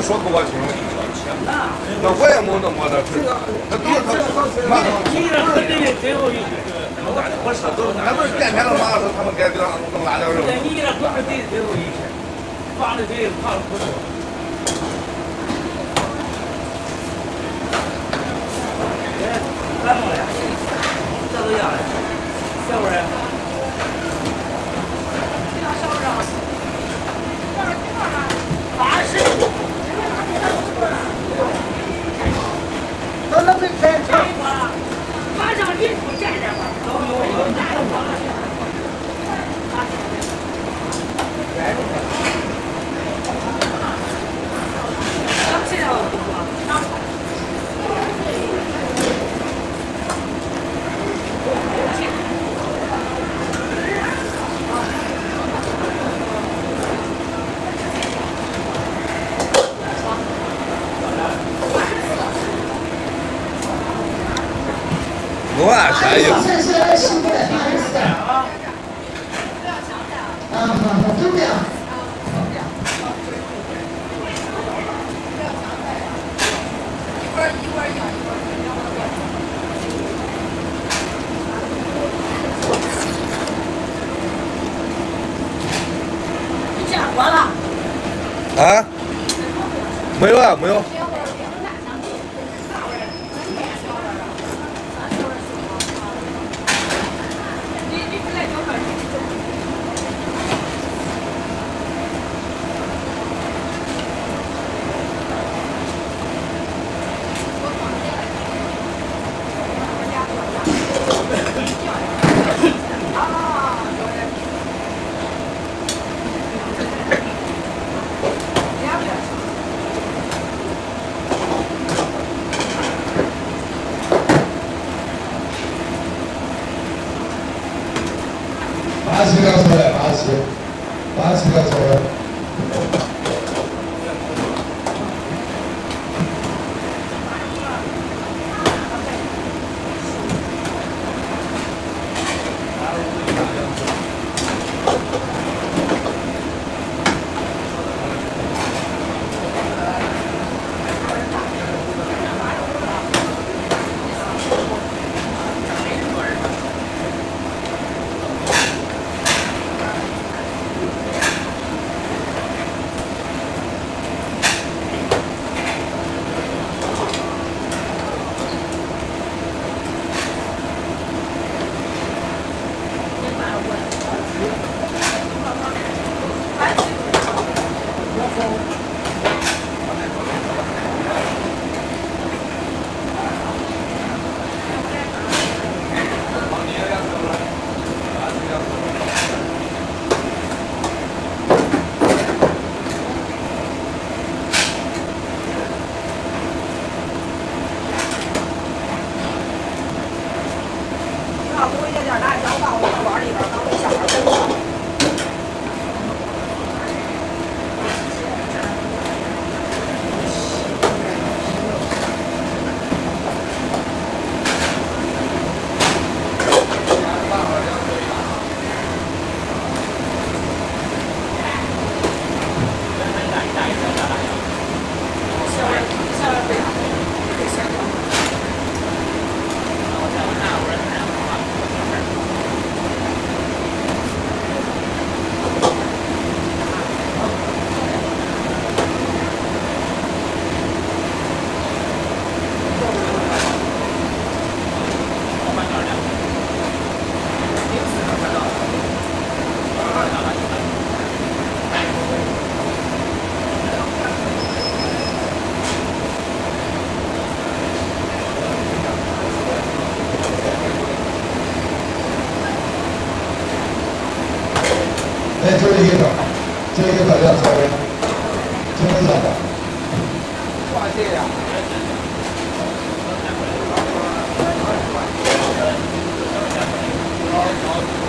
说给我听了一个钱，那我也没那么的事。那都是马上，那不是变天了马上他们该弄拉掉肉。你那不是对最后一天，放的对放的不是。干么呀？这都样嘞？小味儿。都能被开车。马上人不站着吧？我啥意思？就这样。你见过了？啊？没有啊，没有。80个出来，80个出来。哎，就这一个，这一个大家稍微，听一下吧。挂这呀。好。